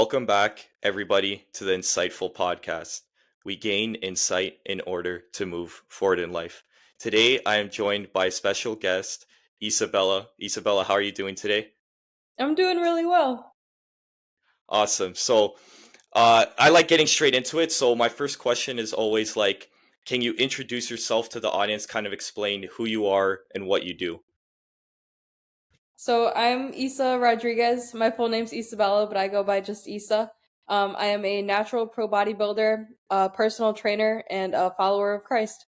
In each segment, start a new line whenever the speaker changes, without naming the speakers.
Welcome back, everybody, to the Insightful Podcast. We gain insight in order to move forward in life. Today, I am joined by special guest, Isabella. Isabella, how are you doing today?
I'm doing really well.
Awesome. I like getting straight into it. So, my first question is always like, can you introduce yourself to the audience, kind of explain who you are and what you do?
So I'm Issa Rodriguez. My full name's Isabella, but I go by just Issa. I am a natural pro bodybuilder, a personal trainer, and a follower of Christ.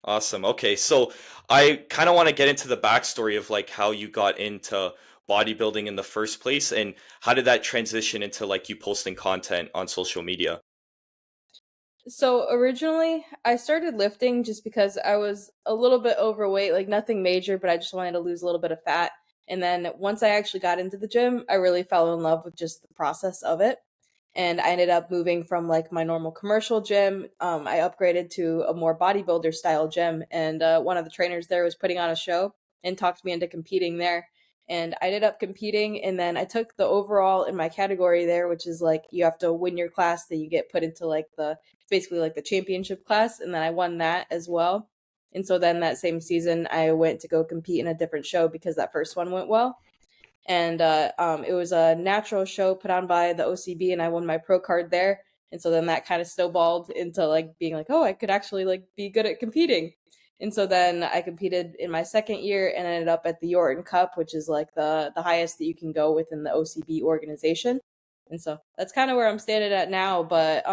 Awesome. Okay, so I kind of want to get into the backstory of like how you got into bodybuilding in the first place and how did that transition into like you posting content on social media?
So originally, I started lifting just because I was a little bit overweight, like nothing major, but I just wanted to lose a little bit of fat. And then once I actually got into the gym, I really fell in love with just the process of it. And I ended up moving from like my normal commercial gym. I upgraded to a more bodybuilder style gym, and one of the trainers there was putting on a show and talked me into competing there. And I ended up competing, and then I took the overall in my category there, which is like you have to win your class, then you get put into like the basically like the championship class, and then I won that as well. And so then that same season, I went to go compete in a different show because that first one went well, and it was a natural show put on by the OCB, and I won my pro card there. And so then that kind of snowballed into like being like, oh, I could actually like be good at competing. And so then I competed in my second year and ended up at the Yorton Cup, which is like the highest that you can go within the OCB organization. And so that's kind of where I'm standing at now. But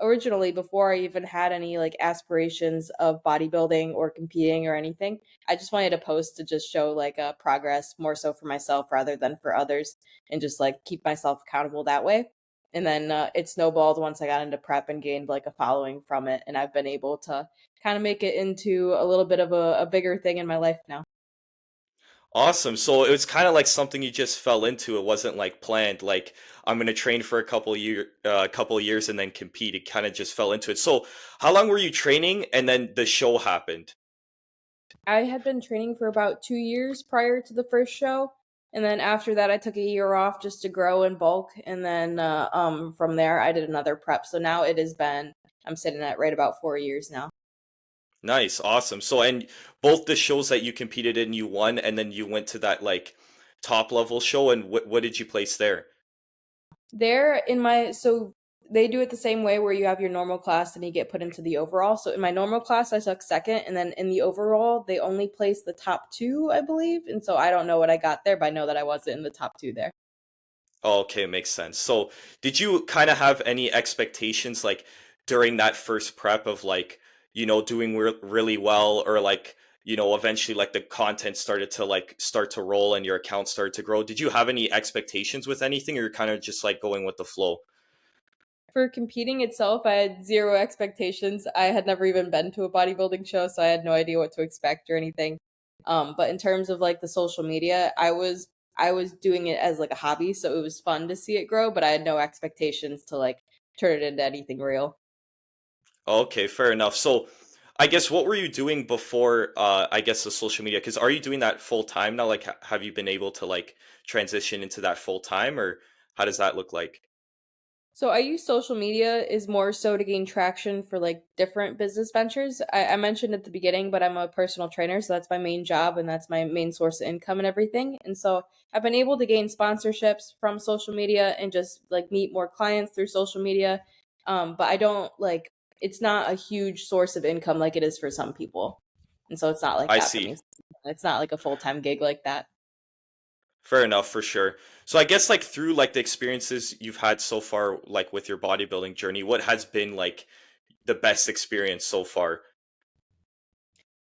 originally, before I even had any like aspirations of bodybuilding or competing or anything, I just wanted to post to just show like progress more so for myself rather than for others, and just like keep myself accountable that way. And then it snowballed once I got into prep and gained like a following from it, and I've been able to kind of make it into a little bit of a bigger thing in my life now.
Awesome. So it was kind of like something you just fell into. It wasn't like planned, like I'm going to train for a couple of years and then compete. It kind of just fell into it. So how long were you training and then the show happened?
I had been training for about 2 years prior to the first show, and then after that, I took a year off just to grow in bulk, and then from there, I did another prep. So now it has been I'm sitting at right about 4 years now.
Nice, awesome. So, and both the shows that you competed in, you won, and then you went to that like top level show, and what did you place there?
There in my so they do it the same way where you have your normal class and you get put into the overall. So in my normal class, I took second, and then in the overall, they only place the top two, I believe. And so I don't know what I got there, but I know that I wasn't in the top two there.
Oh, okay, makes sense. So, did you kind of have any expectations like during that first prep of like, doing really well or like, eventually like the content started to like start to roll and your account started to grow? Did you have any expectations with anything or you're kind of just like going with the flow?
For competing itself, I had zero expectations. I had never even been to a bodybuilding show, so I had no idea what to expect or anything. But in terms of like the social media, I was doing it as like a hobby, so it was fun to see it grow, but I had no expectations to like turn it into anything real.
Okay, fair enough. So, I guess what were you doing before I guess the social media? Because are you doing that full time now? Like have you been able to like transition into that full time or how does that look like?
So I use social media is more so to gain traction for like different business ventures. I mentioned at the beginning, but I'm a personal trainer, so that's my main job and that's my main source of income and everything. And so I've been able to gain sponsorships from social media and just like meet more clients through social media. But I don't like it's not a huge source of income like it is for some people. And so it's not like
I
that for
see.
me. It's not like a full-time gig like that.
Fair enough, for sure. So I guess like through like the experiences you've had so far, like with your bodybuilding journey, what has been like the best experience so far?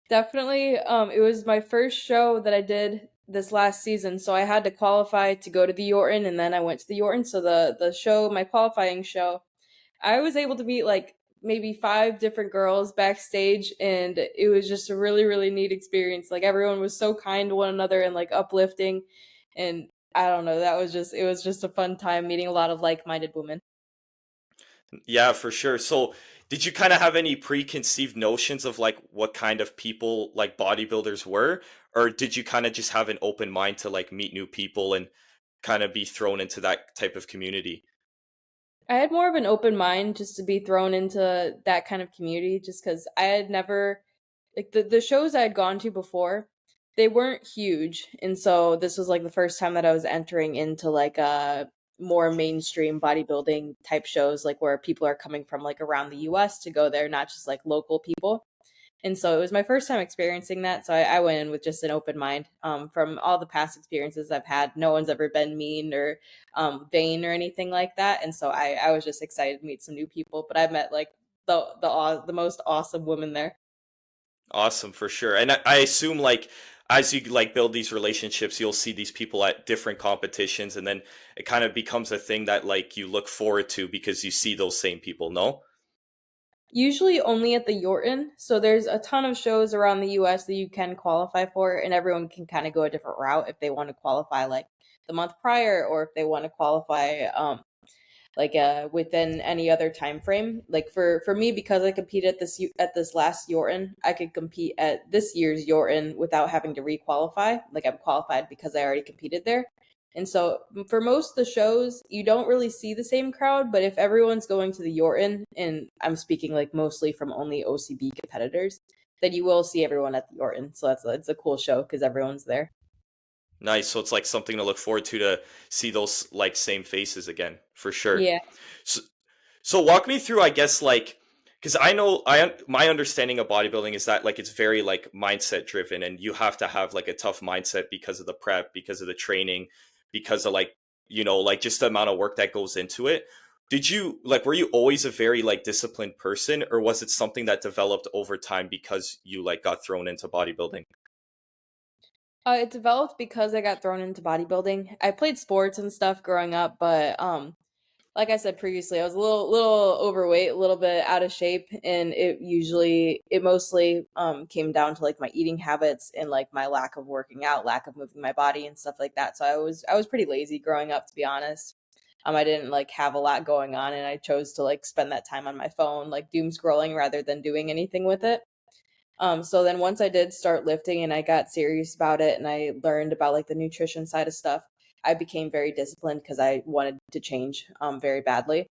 Definitely. It was my first show that I did this last season, so I had to qualify to go to the Yorton, and then I went to the Yorton. So the show, my qualifying show, I was able to meet like maybe five different girls backstage, and it was just a really really neat experience. Like everyone was so kind to one another and like uplifting, and I don't know, that was just it was just a fun time meeting a lot of like-minded women.
Yeah, for sure. So did you kind of have any preconceived notions of like what kind of people like bodybuilders were? Or did you kind of just have an open mind to like meet new people and kind of be thrown into that type of community?
I had more of an open mind just to be thrown into that kind of community just because I had never like the shows I had gone to before, they weren't huge. And so this was like the first time that I was entering into like a more mainstream bodybuilding type shows, like where people are coming from like around the US to go there, not just like local people. And so it was my first time experiencing that. So I went in with just an open mind. From all the past experiences I've had, no one's ever been mean or vain or anything like that. And so I was just excited to meet some new people. But I met like the most awesome women there.
Awesome, for sure. And I assume like as you like build these relationships, you'll see these people at different competitions, and then it kind of becomes a thing that like you look forward to because you see those same people, no?
Usually only at the Yorton. So there's a ton of shows around the US that you can qualify for, and everyone can kind of go a different route if they want to qualify like the month prior or if they want to qualify within any other time frame. Like for me, because I competed at this last Yorton, I could compete at this year's Yorton without having to requalify. Like I'm qualified because I already competed there. And so for most of the shows, you don't really see the same crowd, but if everyone's going to the Yorton, and I'm speaking like mostly from only OCB competitors, then you will see everyone at the Yorton. So it's a cool show because everyone's there.
Nice. So it's like something to look forward to see those like same faces again, for sure.
Yeah.
So, so walk me through, I guess, like, because I know my understanding of bodybuilding is that like it's very like mindset driven, and you have to have like a tough mindset because of the prep, because of the training, because of like like just the amount of work that goes into it. Did you like were you always a very like disciplined person, or was it something that developed over time because you like got thrown into bodybuilding?
It developed because I got thrown into bodybuilding. I played sports and stuff growing up, but like I said previously, I was a little overweight, a little bit out of shape, and it mostly came down to like my eating habits and like my lack of working out, lack of moving my body and stuff like that. So I was pretty lazy growing up, to be honest. I didn't like have a lot going on, and I chose to like spend that time on my phone, like doom scrolling rather than doing anything with it. So then once I did start lifting and I got serious about it and I learned about like the nutrition side of stuff, I became very disciplined because I wanted to change very badly.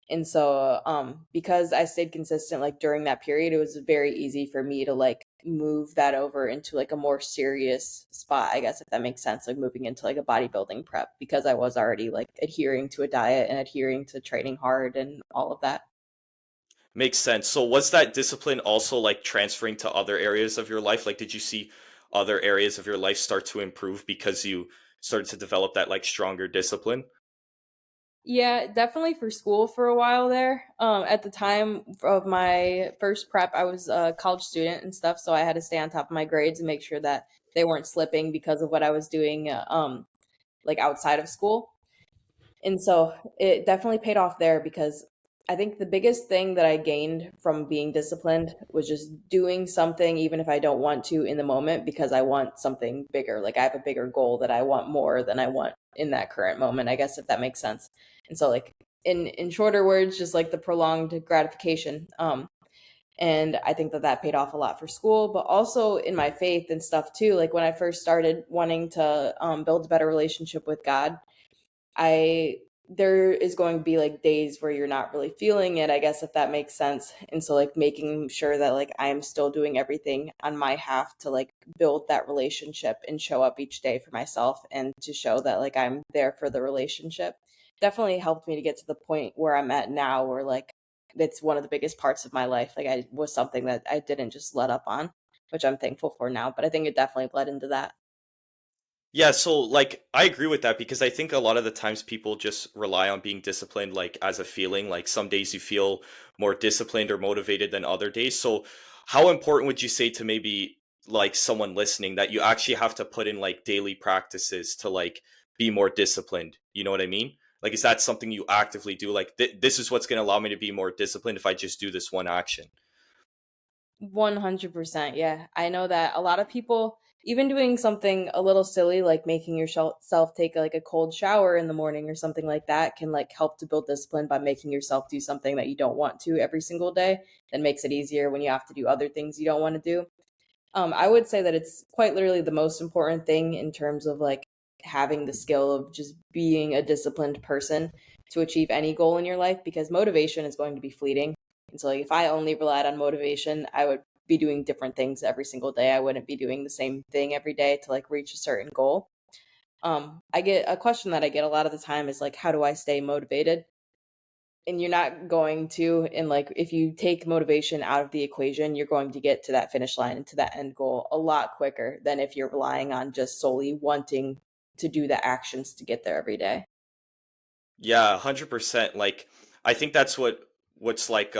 And so because I stayed consistent like during that period, it was very easy for me to like move that over into like a more serious spot, I guess if that makes sense, like moving into like a bodybuilding prep because I was already like adhering to a diet and adhering to training hard and all of that.
Makes sense. So was that discipline also like transferring to other areas of your life? Like did you see other areas of your life start to improve because you started to develop that like stronger discipline?
Yeah, definitely for school for a while there. At the time of my first prep, I was a college student and stuff, so I had to stay on top of my grades and make sure that they weren't slipping because of what I was doing, like outside of school. And so it definitely paid off there because I think the biggest thing that I gained from being disciplined was just doing something, even if I don't want to in the moment, because I want something bigger. Like I have a bigger goal that I want more than I want in that current moment, I guess, if that makes sense. And so, like, in shorter words, just like the prolonged gratification. And I think that that paid off a lot for school, but also in my faith and stuff too. Like when I first started wanting to build a better relationship with God, I there is going to be like days where you're not really feeling it, I guess if that makes sense. And so like making sure that like I'm still doing everything on my half to like build that relationship and show up each day for myself and to show that like I'm there for the relationship definitely helped me to get to the point where I'm at now where like it's one of the biggest parts of my life. Like I was something that I didn't just let up on, which I'm thankful for now, but I think it definitely bled into that.
Yeah, so like I agree with that because I think a lot of the times people just rely on being disciplined like as a feeling. Like some days you feel more disciplined or motivated than other days. So how important would you say to maybe like someone listening that you actually have to put in like daily practices to like be more disciplined? You know what I mean? Like is that something you actively do? Like this is what's going to allow me to be more disciplined if I just do this one action.
100%. Yeah. I know that a lot of people, even doing something a little silly like making yourself take like a cold shower in the morning or something like that can like help to build discipline by making yourself do something that you don't want to every single day. That makes it easier when you have to do other things you don't want to do. I would say that it's quite literally the most important thing in terms of like having the skill of just being a disciplined person to achieve any goal in your life, because motivation is going to be fleeting. And so, like, if I only relied on motivation, I would be doing different things every single day. I wouldn't be doing the same thing every day to like reach a certain goal. I get a question that I get a lot of the time is like, how do I stay motivated? And you're not going to, and like, if you take motivation out of the equation, you're going to get to that finish line and to that end goal a lot quicker than if you're relying on just solely wanting to do the actions to get there every day.
Yeah, 100%. Like I think that's what's like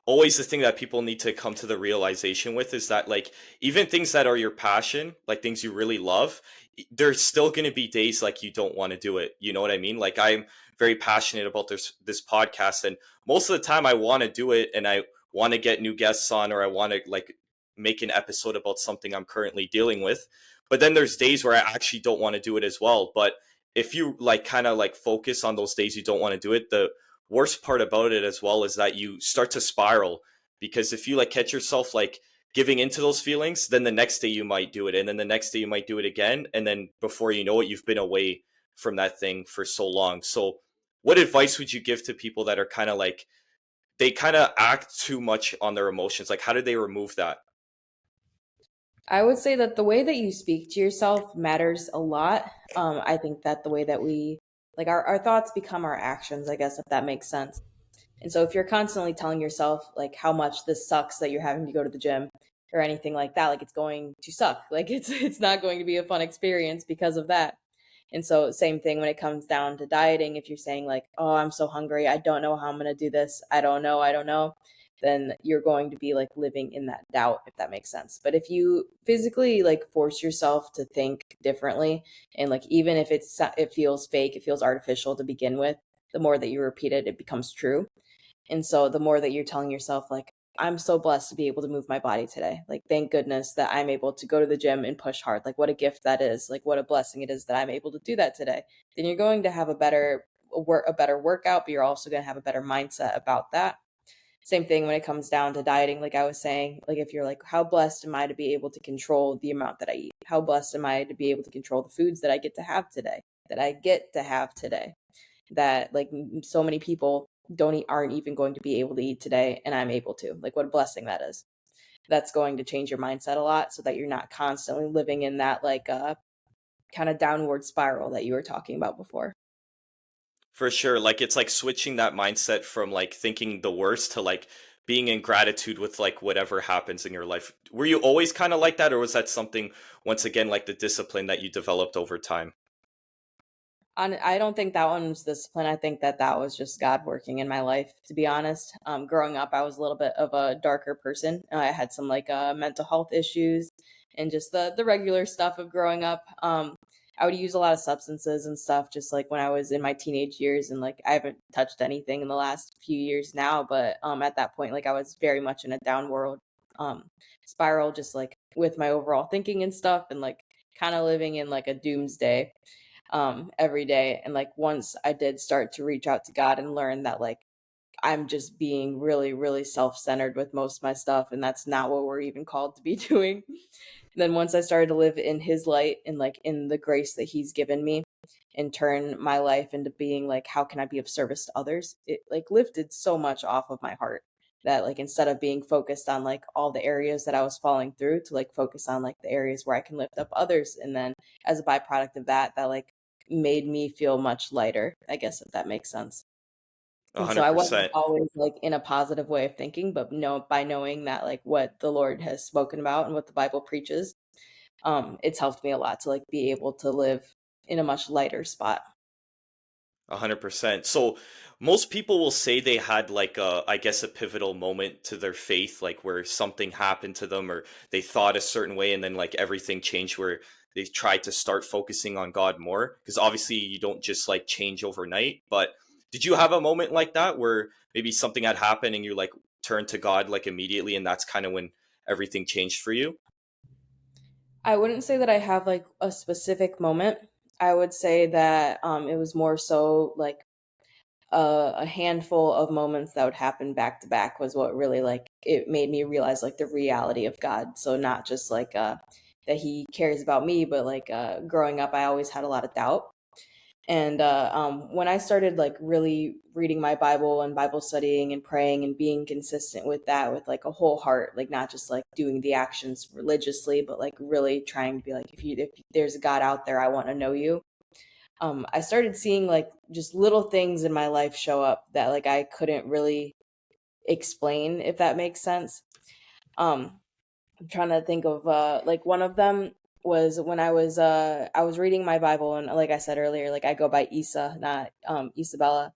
always the thing that people need to come to the realization with is that like even things that are your passion, like things you really love, there's still going to be days like you don't want to do it. You know what I mean? Like I'm very passionate about this podcast and most of the time I want to do it and I want to get new guests on or I want to like make an episode about something I'm currently dealing with. But then there's days where I actually don't want to do it as well, but if you like kind of like focus on those days you don't want to do it, the worst part about it as well is that you start to spiral because if you like catch yourself like giving into those feelings, then the next day you might do it and then the next day you might do it again and then before you know it you've been away from that thing for so long. So what advice would you give to people that are kind of like they kind of act too much on their emotions? Like how do they remove that?
I would say that the way that you speak to yourself matters a lot. I think that the way that we, like, our thoughts become our actions, I guess, if that makes sense. And so if you're constantly telling yourself like how much this sucks that you're having to go to the gym or anything like that, like it's going to suck. Like it's not going to be a fun experience because of that. And so same thing when it comes down to dieting, if you're saying like, "Oh, I'm so hungry. I don't know how I'm going to do this. I don't know." Then you're going to be like living in that doubt, if that makes sense. But if you physically like force yourself to think differently, and like even if it feels fake, it feels artificial to begin with, the more that you repeat it, it becomes true. And so the more that you're telling yourself, like, I'm so blessed to be able to move my body today. Like, thank goodness that I'm able to go to the gym and push hard. Like, what a gift that is. Like, what a blessing it is that I'm able to do that today. Then you're going to have a better workout, but you're also going to have a better mindset about that. Same thing when it comes down to dieting. Like I was saying, like if you're like, how blessed am I to be able to control the amount that I eat? How blessed am I to be able to control the foods that I get to have today? That I get to have today? That like so many people don't eat, aren't even going to be able to eat today, and I'm able to. Like what a blessing that is. That's going to change your mindset a lot, so that you're not constantly living in that like kind of downward spiral that you were talking about before.
For sure. Like it's like switching that mindset from like thinking the worst to like being in gratitude with like whatever happens in your life. Were you always kind of like that or was that something once again like the discipline that you developed over time?
I don't think that one was discipline. I think that that was just God working in my life. To be honest, growing up, I was a little bit of a darker person. I had some like mental health issues and just the regular stuff of growing up. I would use a lot of substances and stuff, just like when I was in my teenage years, and like I haven't touched anything in the last few years now. But at that point, like I was very much in a downward um, spiral, just like with my overall thinking and stuff, and like kind of living in like a doomsday every day. And like once I did start to reach out to God and learn that like I'm just being really, really self centered with most of my stuff, and that's not what we're even called to be doing. Then once I started to live in His light and like in the grace that He's given me, and turn my life into being like, how can I be of service to others? It like lifted so much off of my heart that like instead of being focused on like all the areas that I was falling through, to like focus on like the areas where I can lift up others. And then as a byproduct of that, that like made me feel much lighter, I guess, if that makes sense. And so I wasn't
100%.
always like in a positive way of thinking, but no, by knowing that like what the Lord has spoken about and what the Bible preaches, it's helped me a lot to like be able to live in a much lighter spot.
100%. So most people will say they had like a, I guess, a pivotal moment to their faith, like where something happened to them or they thought a certain way and then like everything changed where they tried to start focusing on God more. Because obviously you don't just like change overnight. But did you have a moment like that where maybe something had happened and you like turned to God like immediately and that's kind of when everything changed for you?
I wouldn't say that I have like a specific moment. I would say that it was more so like a handful of moments that would happen back to back was what really like it made me realize like the reality of God. So not just like that he cares about me, but like growing up I always had a lot of doubt. And when I started like really reading my Bible and Bible studying and praying and being consistent with that, with like a whole heart, like not just like doing the actions religiously, but like really trying to be like, if there's a God out there, I want to know you. I started seeing like just little things in my life show up that like I couldn't really explain, if that makes sense. Um, I'm trying to think of like one of them was when I was reading my Bible, and like I said earlier, like I go by Issa, not Isabella,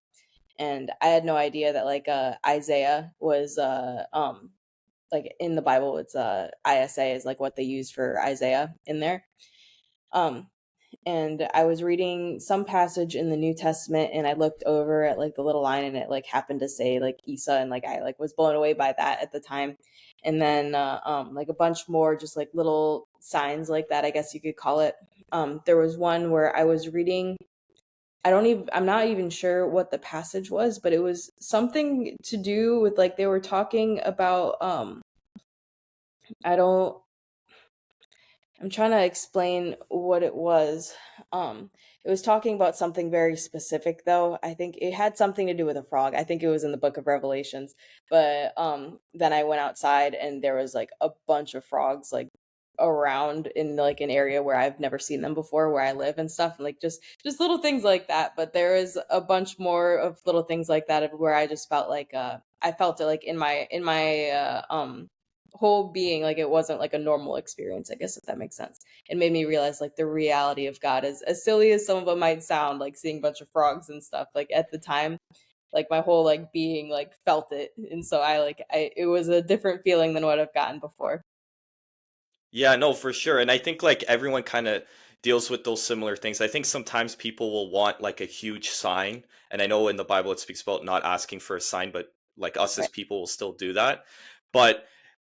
and I had no idea that like Isaiah was like in the Bible it's ISA is like what they use for Isaiah in there. Um and I was reading some passage in the New Testament, and I looked over at like the little line, and it like happened to say like Issa, and like I like was blown away by that at the time. And then like a bunch more just like little signs like that, I guess you could call it. There was one where I was reading, I'm not even sure what the passage was, but it was something to do with like they were talking about I don't I'm trying to explain what it was. It was talking about something very specific, though. I think it had something to do with a frog. I think it was in the Book of Revelations. But then I went outside, and there was like a bunch of frogs like around in like an area where I've never seen them before, where I live and stuff, and like just little things like that. But there is a bunch more of little things like that where I just felt like I felt it like in my whole being, like it wasn't like a normal experience, I guess, if that makes sense. It made me realize like the reality of God is as silly as some of them might sound, like seeing a bunch of frogs and stuff, like at the time, like my whole like being like felt it. And so I it was a different feeling than what I've gotten before.
Yeah, no, for sure. And I think like everyone kind of deals with those similar things. I think sometimes people will want like a huge sign. And I know in the Bible it speaks about not asking for a sign, but like us as
Right.
people will still do that. But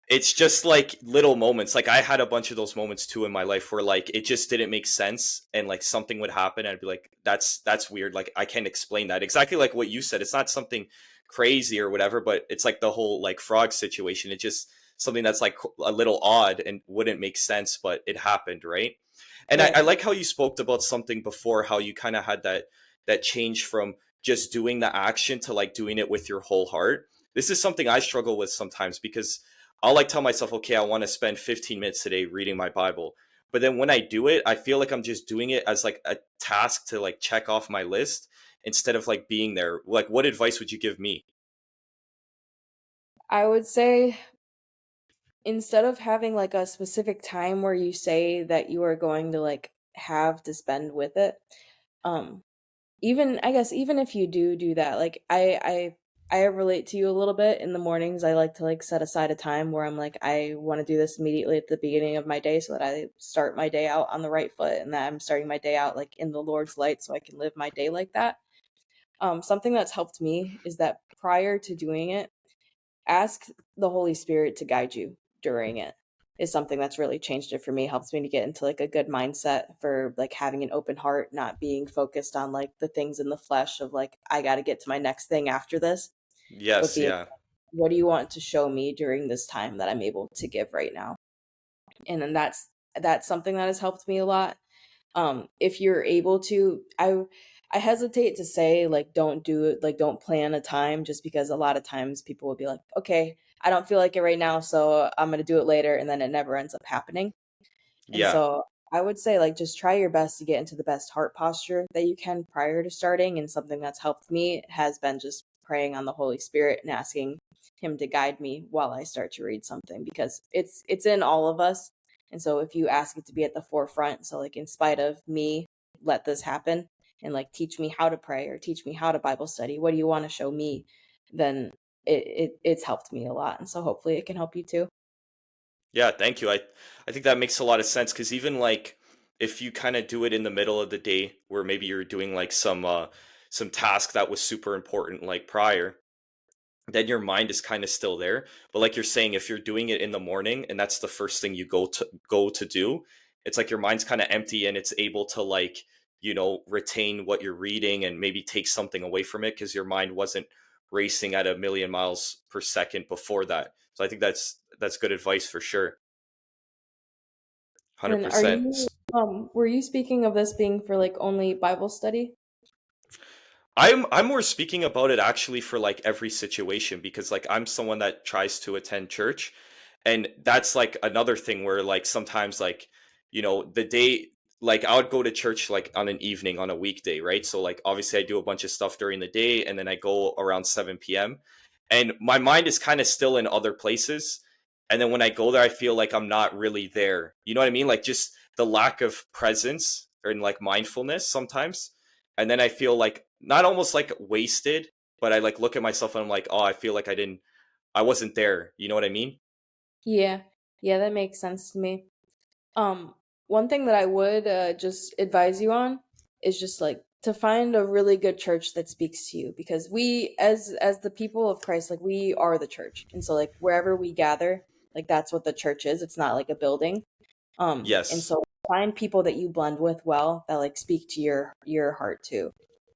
it's just like little moments. Like I had a bunch of those moments too in my life where like it just didn't make sense and like something would happen and I'd be like, that's weird. Like I can't explain that. Exactly like what you said. It's not something crazy or whatever, but it's like the whole like frog situation. It just something that's like a little odd and wouldn't make sense, but it happened, right? And I
Right.
like how you spoke about something before, how you kind of had that change from just doing the action to like doing it with your whole heart. This is something I struggle with sometimes because I'll like tell myself, okay, I want to spend 15 minutes today reading my Bible. But then when I do it, I feel like I'm just doing it as like a task to like check off my list instead of like being there. Like, what advice would you give me?
I would say instead of having like a specific time where you say that you are going to like have to spend with it, um even I guess even if you do that, like I relate to you a little bit. In the mornings I like to like set aside a time where I'm like I want to do this immediately at the beginning of my day, so that I start my day out on the right foot, and that I'm starting my day out like in the Lord's light, so I can live my day like that. Something that's helped me is that prior to doing it, ask the Holy Spirit to guide you during it. Is something that's really changed it for me. Helps me to get into like a good mindset for like having an open heart, not being focused on like the things in the flesh of like I got to get to my next thing after this, but
Yes,
being
yeah.
what do you want to show me during this time that I'm able to give right now? And then that's something that has helped me a lot. If you're able to, I hesitate to say like don't do it, like don't plan a time, just because a lot of times people will be like, okay, I don't feel like it right now, so I'm gonna do it later, and then it never ends up happening. And
Yeah.
so I would say like just try your best to get into the best heart posture that you can prior to starting. And something that's helped me has been just praying on the Holy Spirit and asking him to guide me while I start to read something, because it's in all of us. And so if you ask it to be at the forefront, so like in spite of me, let this happen, and like teach me how to pray or teach me how to Bible study. What do you want to show me? Then it's helped me a lot. And so hopefully it can help you too.
Yeah, thank you. I think that makes a lot of sense because even like if you kind of do it in the middle of the day where maybe you're doing like some task that was super important like prior, then your mind is kind of still there. But like you're saying, if you're doing it in the morning and that's the first thing you go to do, it's like your mind's kind of empty and it's able to like, retain what you're reading and maybe take something away from it because your mind wasn't racing at a million miles per second before that. So I think that's good advice for sure.
And are
100%.
you were you speaking of this being for like only Bible study?
I'm more speaking about it actually for like every situation because like I'm someone that tries to attend church, and that's like another thing where like sometimes like the day, like I would go to church like on an evening on a weekday, right? So like obviously I do a bunch of stuff during the day and then I go around 7 p.m. and my mind is kind of still in other places, and then when I go there I feel like I'm not really there. You know what I mean? Like just the lack of presence or in like mindfulness sometimes, and then I feel like not almost like wasted, but I like look at myself and I'm like, oh, I feel like I wasn't there. You know what I mean?
Yeah. Yeah, that makes sense to me. Um, One thing that I would just advise you on is just like to find a really good church that speaks to you, because we as the people of Christ, like we are the church. And so like wherever we gather, like that's what the church is. It's not like a building. And
Yes.
so find people that you blend with well that like speak to your heart too.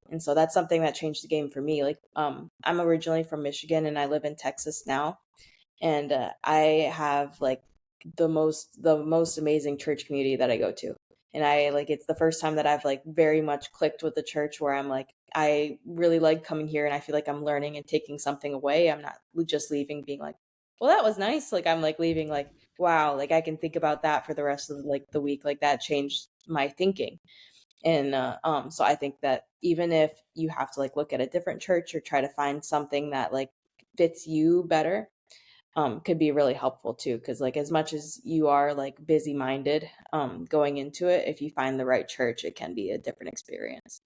And so that's something that changed the game for me. Like I'm originally from Michigan and I live in Texas now, and I have like the most amazing church community that I go to. And I like it's the first time that I've like very much clicked with the church where I'm like I really like coming here and I feel like I'm learning and taking something away. I'm not just leaving being like, well, that was nice. Like I'm like leaving like, wow, like I can think about that for the rest of like the week. Like that changed my thinking. And so I think that even if you have to like look at a different church or try to find something that like fits you better, could be really helpful too. Because like as much as you are like busy minded going into it, if you find the right church, it can be a different experience.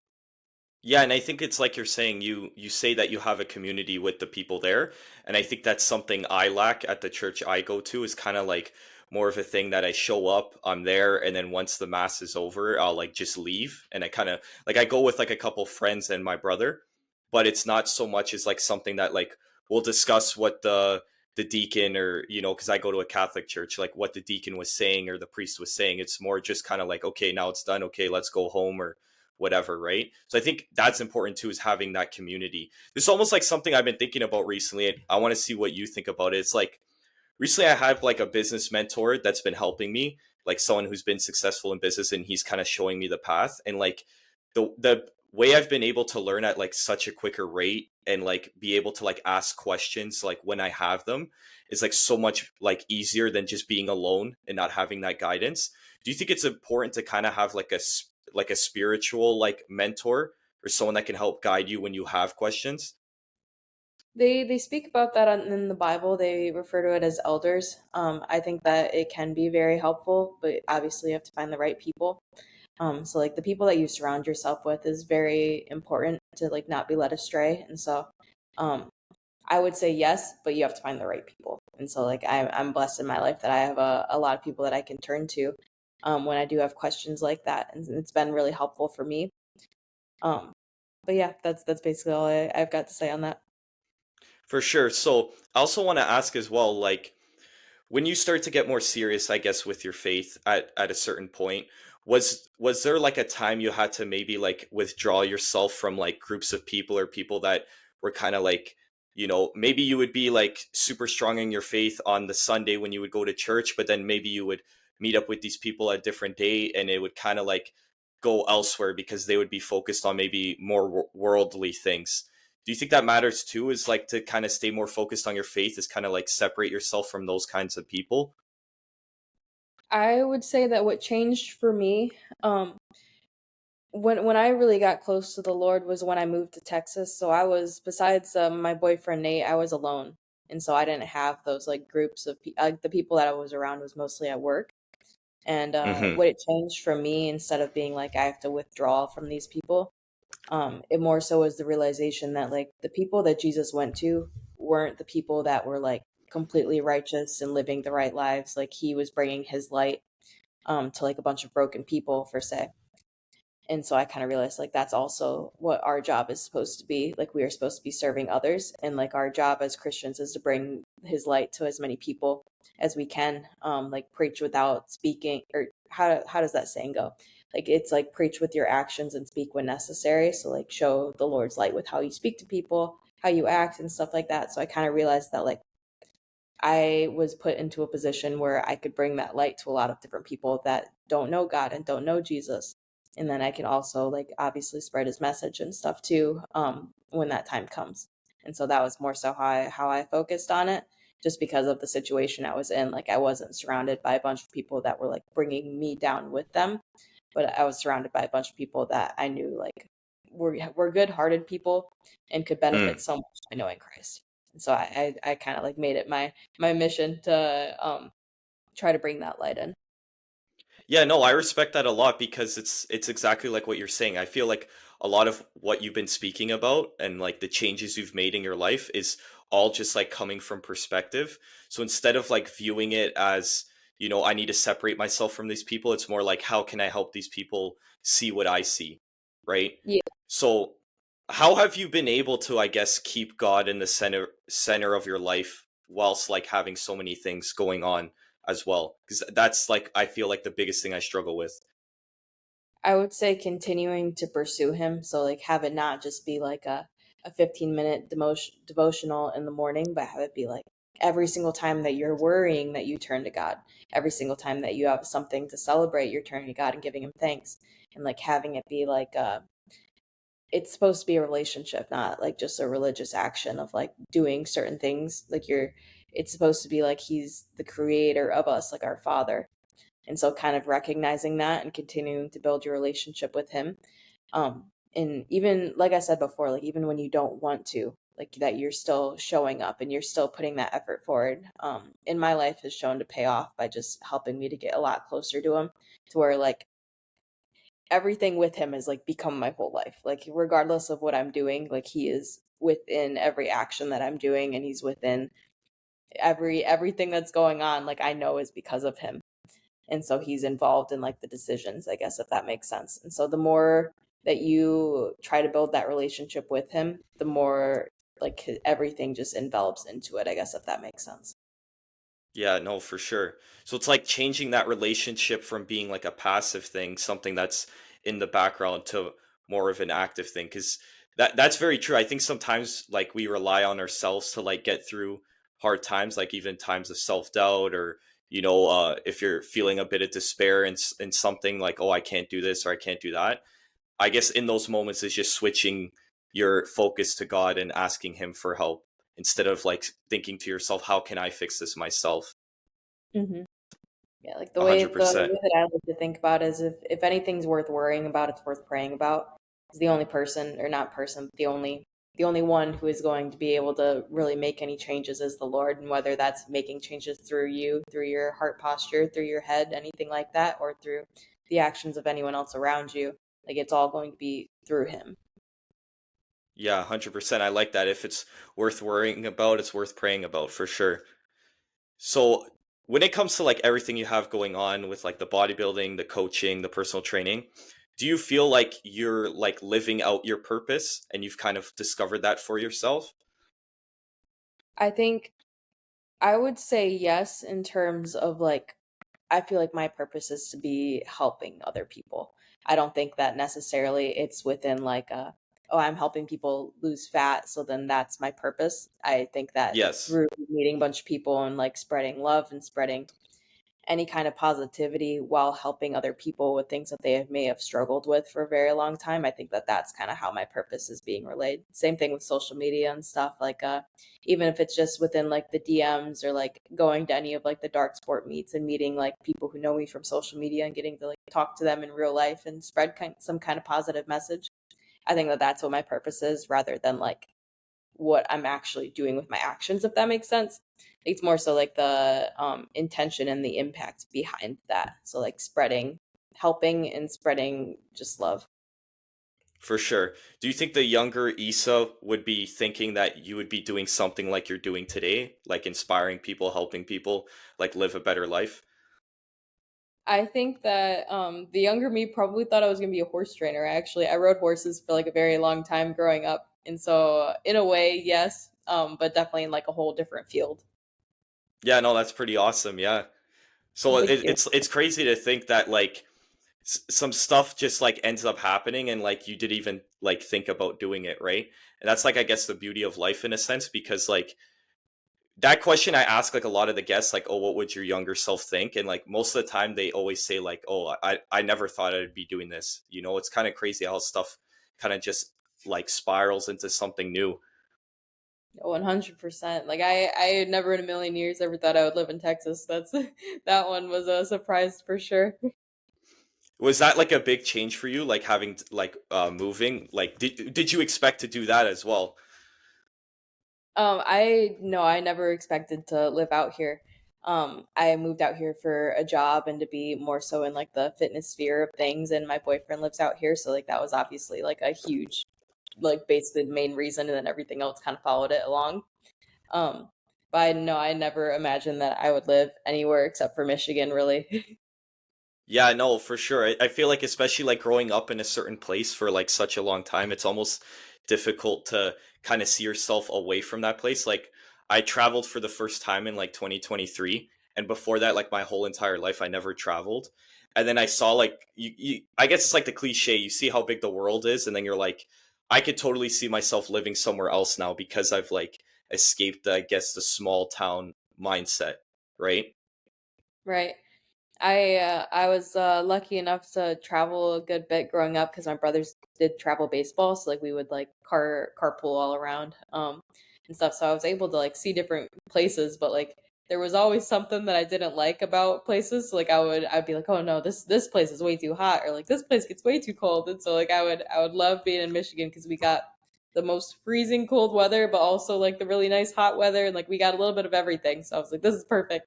Yeah, and I think it's like you're saying, you say that you have a community with the people there, and I think that's something I lack at the church I go to, is kind of like more of a thing that I show up, I'm there, and then once the mass is over, I'll like just leave, and I kind of like I go with like a couple friends and my brother, but it's not so much as like something that like we'll discuss what the deacon, or because I go to a Catholic church, like what the deacon was saying or the priest was saying. It's more just kind of like, okay, now it's done, okay, let's go home, or whatever, right? So I think that's important too, is having that community. It's almost like something I've been thinking about recently, and I want to see what you think about it. It's like recently I have like a business mentor that's been helping me, like someone who's been successful in business, and he's kind of showing me the path. And like the way I've been able to learn at like such a quicker rate and like be able to like ask questions like when I have them is like so much like easier than just being alone and not having that guidance. Do you think it's important to kind of have like like a spiritual like mentor, or someone that can help guide you when you have questions?
They speak about that in the Bible. They refer to it as elders. I think that it can be very helpful, but obviously you have to find the right people. So like the people that you surround yourself with is very important to like not be led astray. And so um, I would say yes, but you have to find the right people. And so like I'm blessed in my life that I have a lot of people that I can turn to when I do have questions like that, and it's been really helpful for me. Um, but yeah, that's basically all I've got to say on that.
For sure. So I also want to ask as well, like when you start to get more serious, I guess, with your faith at a certain point, was there like a time you had to maybe like withdraw yourself from like groups of people, or people that were kind of like, maybe you would be like super strong in your faith on the Sunday when you would go to church, but then maybe you would meet up with these people a different day and it would kind of like go elsewhere because they would be focused on maybe more worldly things. Do you think that matters too, is like to kind of stay more focused on your faith, is kind of like separate yourself from those kinds of people?
I would say that what changed for me, um, when I really got close to the Lord was when I moved to Texas. So I was, besides my boyfriend Nate, I was alone, and so I didn't have those like groups of the people that I was around was mostly at work. And
Hmm.
what it changed for me, instead of being like I have to withdraw from these people, it more so was the realization that like the people that Jesus went to weren't the people that were like completely righteous and living the right lives. Like he was bringing his light to like a bunch of broken people, for say. And so I kind of realized like that's also what our job is supposed to be. Like we are supposed to be serving others, and like our job as Christians is to bring his light to as many people as we can. Like preach without speaking, or how does that saying go? Like it's like preach with your actions and speak when necessary. So like show the Lord's light with how you speak to people, how you act and stuff like that. So I kind of realized that like I was put into a position where I could bring that light to a lot of different people that don't know God and don't know Jesus. And then I can also like obviously spread his message and stuff too, when that time comes. And so that was more so how I focused on it, just because of the situation I was in. Like I wasn't surrounded by a bunch of people that were like bringing me down with them, but I was surrounded by a bunch of people that I knew like were good-hearted people and could benefit
Mm.
so much by knowing Christ. And so I kind of like made it my mission to try to bring that light in.
Yeah, no, I respect that a lot because it's exactly like what you're saying. I feel like a lot of what you've been speaking about and like the changes you've made in your life is all just like coming from perspective. So instead of like viewing it as, I need to separate myself from these people, it's more like how can I help these people see what I see, right?
Yeah.
So how have you been able to, I guess, keep God in the center of your life whilst like having so many things going on as well? Because that's like I feel like the biggest thing I struggle with.
I would say continuing to pursue him. So like have it not just be like a 15-minute devotional in the morning, but have it be like every single time that you're worrying that you turn to God. Every single time that you have something to celebrate, you're turning to God and giving him thanks. And like having it be like it's supposed to be a relationship, not like just a religious action of like doing certain things. Like it's supposed to be like he's the creator of us, like our father. And so kind of recognizing that and continuing to build your relationship with him. And even like I said before, like even when you don't want to, like that you're still showing up and you're still putting that effort forward. In my life has shown to pay off by just helping me to get a lot closer to him, to where like everything with him has like become my whole life. Like regardless of what I'm doing, like he is within every action that I'm doing, and he's within everything that's going on. Like I know is because of him. And so he's involved in like the decisions, I guess, if that makes sense. And so the more that you try to build that relationship with him, the more like everything just envelops into it, I guess, if that makes sense.
Yeah, no, for sure. So it's like changing that relationship from being like a passive thing, something that's in the background, to more of an active thing. Because that's very true. I think sometimes like we rely on ourselves to like get through hard times, like even times of self doubt, or if you're feeling a bit of despair in something like, oh, I can't do this or I can't do that. I guess in those moments is just switching your focus to God and asking Him for help instead of like thinking to yourself, how can I fix this myself?
Hmm. Yeah, like the
A
way
hundred
the
percent.
way that I like to think about it is if anything's worth worrying about, it's worth praying about. It's the only person, or not person, but the only one who is going to be able to really make any changes is the Lord, and whether that's making changes through you, through your heart posture, through your head, anything like that, or through the actions of anyone else around you, like it's all going to be through him.
Yeah, 100%. I like that. If it's worth worrying about, it's worth praying about for sure. So when it comes to like everything you have going on with like the bodybuilding, the coaching, the personal training, do you feel like you're like living out your purpose and you've kind of discovered that for yourself?
I think I would say yes in terms of like I feel like my purpose is to be helping other people. I don't think that necessarily it's within like oh, I'm helping people lose fat, so then that's my purpose. I think that
Yes.
through meeting a bunch of people and like spreading love and spreading any kind of positivity while helping other people with things that may have struggled with for a very long time. I think that that's kind of how my purpose is being relayed. Same thing with social media and stuff. Like, even if it's just within like the DMs, or like going to any of like the dark sport meets and meeting like people who know me from social media and getting to like talk to them in real life and spread some kind of positive message. I think that that's what my purpose is, rather than like what I'm actually doing with my actions, if that makes sense. It's more so like the intention and the impact behind that. So like spreading, helping and spreading just love.
For sure. Do you think the younger Issa would be thinking that you would be doing something like you're doing today, like inspiring people, helping people, like live a better life?
I think that the younger me probably thought I was going to be a horse trainer. Actually, I rode horses for like a very long time growing up. And so, in a way, yes, but definitely in like a whole different field.
Yeah, no, that's pretty awesome. Yeah. So
Thank you.
it's crazy to think that like some stuff just like ends up happening and like you didn't even like think about doing it, right? And that's like I guess the beauty of life in a sense because like that question I ask like a lot of the guests, like, oh, what would your younger self think? And like most of the time they always say like, oh, I never thought I'd be doing this. You know, it's kind of crazy how stuff kind of just like spirals into something new.
100%. Like I had never in a million years ever thought I would live in Texas. That's that one was a surprise for sure.
Was that like a big change for you, like having like moving? Like did you expect to do that as well?
I no, I never expected to live out here. I moved out here for a job and to be more so in like the fitness sphere of things, and my boyfriend lives out here, so like that was obviously like a huge, like basically the main reason, and then everything else kind of followed it along. Um, but I no, I never imagined that I would live anywhere except for Michigan, really.
Yeah, no, for sure. I feel like especially like growing up in a certain place for like such a long time, it's almost difficult to kind of see yourself away from that place. Like I traveled for the first time in like 2023, and before that like my whole entire life I never traveled. And then I saw like you I guess it's like the cliche, you see how big the world is and then you're like I could totally see myself living somewhere else now because I've like escaped I guess the small town mindset, right?
Right. I was lucky enough to travel a good bit growing up because my brothers did travel baseball, so like we would like carpool all around and stuff. So I was able to like see different places, but like there was always something that I didn't like about places. So, like I'd be like, oh no, this place is way too hot, or like this place gets way too cold. And so like I would love being in Michigan because we got the most freezing cold weather, but also like the really nice hot weather, and like we got a little bit of everything. So I was like, this is perfect.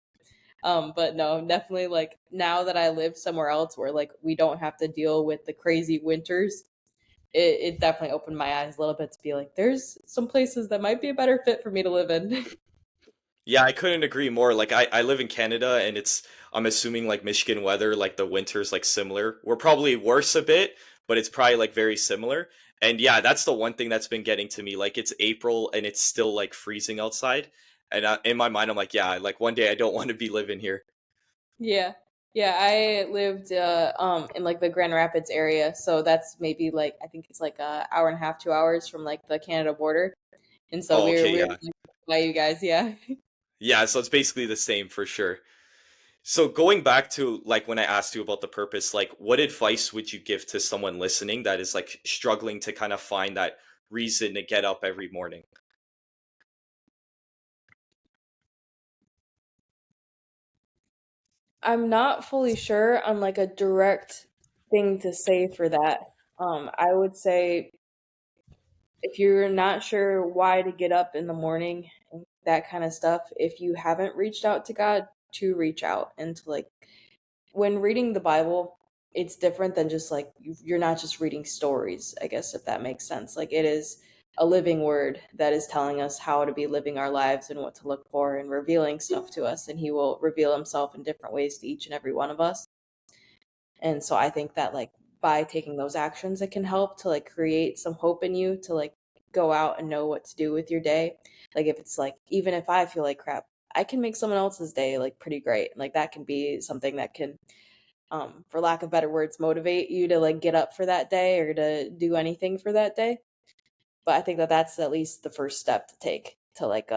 But no, definitely like now that I live somewhere else where like we don't have to deal with the crazy winters, it definitely opened my eyes a little bit to be like, there's some places that might be a better fit for me to live in.
Yeah, I couldn't agree more. Like I live in Canada and it's I'm assuming like Michigan weather, like the winter's like similar. We're probably worse a bit, but it's probably like very similar. And yeah, that's the one thing that's been getting to me. Like it's April and it's still like freezing outside. And in my mind, I'm like, yeah, like one day I don't want to be living here.
Yeah. Yeah, I lived in like the Grand Rapids area, so that's maybe like I think it's like a hour and a half, 2 hours from like the Canada border. And so
Oh,
we're
okay,
we're
yeah.
by you guys, yeah.
Yeah, so it's basically the same for sure. So going back to like when I asked you about the purpose, like what advice would you give to someone listening that is like struggling to kind of find that reason to get up every morning?
I'm not fully sure on like a direct thing to say for that. I would say if you're not sure why to get up in the morning and that kind of stuff, if you haven't reached out to God, to reach out and to like when reading the Bible, it's different than just like you're not just reading stories, I guess if that makes sense. Like it is a living word that is telling us how to be living our lives and what to look for and revealing stuff to us, and he will reveal himself in different ways to each and every one of us. And so I think that like by taking those actions, it can help to like create some hope in you to like go out and know what to do with your day. Like if it's like even if I feel like crap, I can make someone else's day like pretty great. Like that can be something that can for lack of better words motivate you to like get up for that day or to do anything for that day. But I think that that's at least the first step to take to like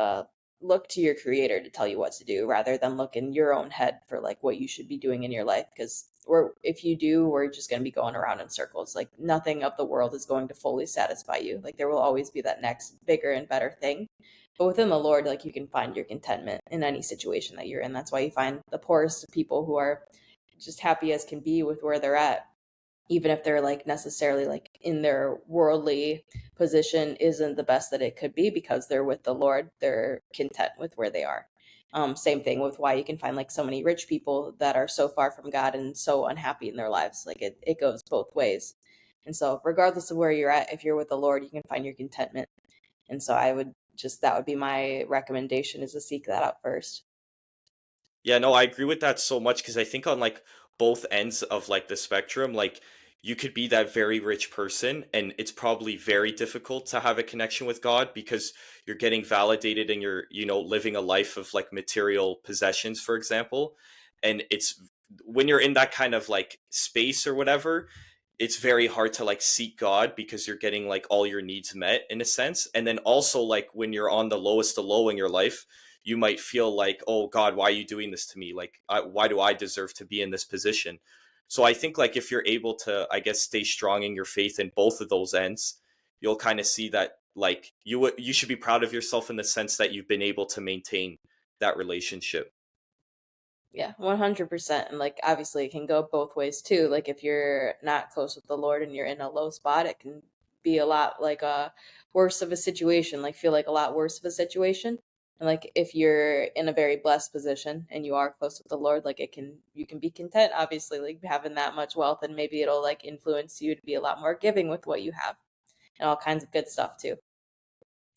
look to your creator to tell you what to do rather than look in your own head for like what you should be doing in your life because or if you do we're just going to be going around in circles. Like nothing of the world is going to fully satisfy you. Like there will always be that next bigger and better thing, but within the Lord like you can find your contentment in any situation that you're in. That's why you find the poorest people who are just happy as can be with where they're at, even if they're like necessarily like in their worldly position isn't the best that it could be because they're with the Lord, they're content with where they are. Same thing with why you can find like so many rich people that are so far from God and so unhappy in their lives. Like it goes both ways. And so regardless of where you're at, if you're with the Lord, you can find your contentment. And so I would just that would be my recommendation is to seek that out first.
Yeah, no, I agree with that so much because I think on like both ends of like the spectrum, like you could be that very rich person and it's probably very difficult to have a connection with God because you're getting validated and you're, you know, living a life of like material possessions, for example. And it's when you're in that kind of like space or whatever, it's very hard to like seek God because you're getting like all your needs met in a sense. And then also like when you're on the lowest of low in your life, you might feel like, oh God, why are you doing this to me? Like, why do I deserve to be in this position? So I think like if you're able to, I guess, stay strong in your faith in both of those ends, you'll kind of see that like you should be proud of yourself in the sense that you've been able to maintain that relationship.
Yeah, 100%. And like obviously it can go both ways too. Like if you're not close with the Lord and you're in a low spot, it can be a lot like a worse of a situation, like feel like a lot worse of a situation. And like if you're in a very blessed position and you are close with the Lord, like it can you can be content obviously like having that much wealth, and maybe it'll like influence you to be a lot more giving with what you have and all kinds of good stuff too.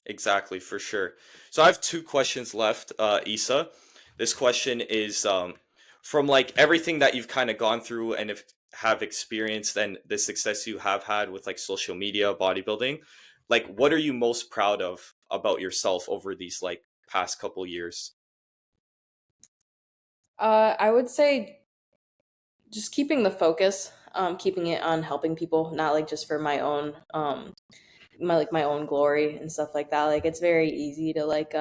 Exactly, for sure. So I have two questions left, Issa. This question is from like everything that you've kind of gone through and if have experienced and the success you have had with like social media, bodybuilding, like what are you most proud of about yourself over these like past couple years?
I would say just keeping the focus, keeping it on helping people, not like just for my own my own glory and stuff like that. Like it's very easy to like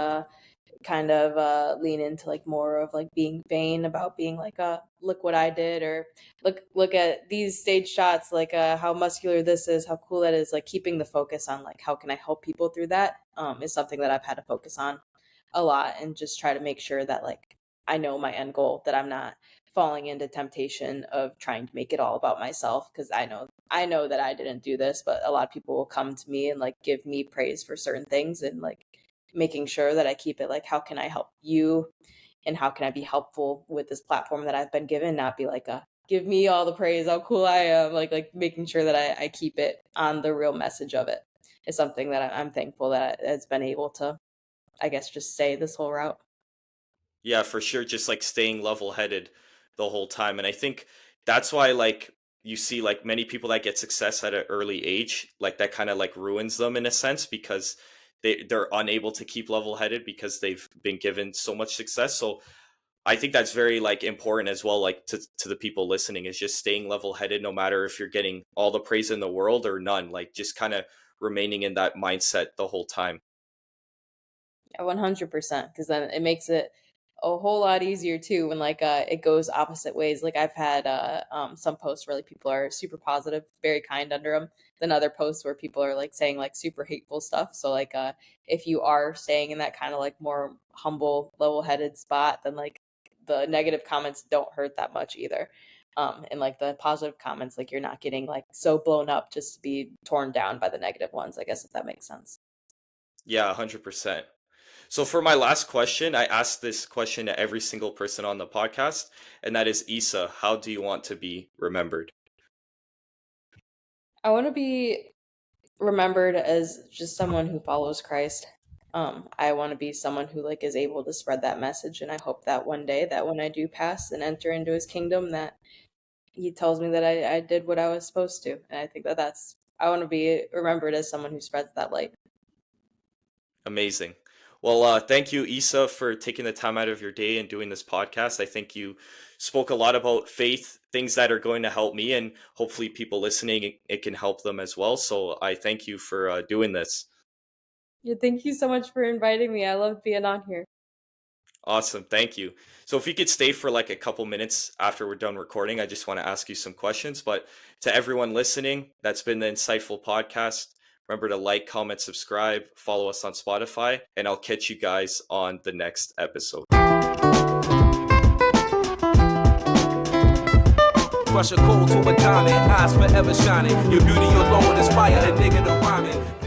kind of lean into like more of like being vain about being like look what I did, or look at these stage shots, like how muscular this is, how cool that is. Like keeping the focus on like how can I help people through that is something that I've had to focus on a lot, and just try to make sure that like I know my end goal, that I'm not falling into temptation of trying to make it all about myself, because I know that I didn't do this, but a lot of people will come to me and like give me praise for certain things, and like making sure that I keep it like how can I help you and how can I be helpful with this platform that I've been given, not be like a give me all the praise, how cool I am, like making sure that I keep it on the real message of it is something that I'm thankful that it's been able to, I guess, just say this whole route.
Yeah, for sure. Just like staying level headed the whole time. And I think that's why like you see like many people that get success at an early age, like that kind of like ruins them in a sense because they're unable to keep level headed because they've been given so much success. So I think that's very like important as well, like to the people listening, is just staying level headed no matter if you're getting all the praise in the world or none. Like just kind of remaining in that mindset the whole time.
Yeah, 100%. Because then it makes it a whole lot easier too when like it goes opposite ways. Like I've had some posts where like people are super positive, very kind under them, then other posts where people are like saying like super hateful stuff. So like if you are staying in that kind of like more humble, level-headed spot, then like the negative comments don't hurt that much either. And like the positive comments, like you're not getting like so blown up just to be torn down by the negative ones, I guess, if that makes sense.
Yeah, 100%. So for my last question, I asked this question to every single person on the podcast, and that is Issa, how do you want to be remembered?
I want to be remembered as just someone who follows Christ. I want to be someone who like is able to spread that message, and I hope that one day that when I do pass and enter into His kingdom, that He tells me that I did what I was supposed to, and I think that that's I want to be remembered as someone who spreads that light.
Amazing. Well, thank you, Issa, for taking the time out of your day and doing this podcast. I think you spoke a lot about faith, things that are going to help me, and hopefully people listening, it can help them as well. So I thank you for doing this.
Yeah, thank you so much for inviting me. I loved being on here.
Awesome. Thank you. So if you could stay for like a couple minutes after we're done recording, I just want to ask you some questions. But to everyone listening, that's been the Insightful Podcast. Remember to like, comment, subscribe, follow us on Spotify, and I'll catch you guys on the next episode.
Rush a cold to a diamond, eyes forever shining. Your beauty alone inspire a nigga to rhyming.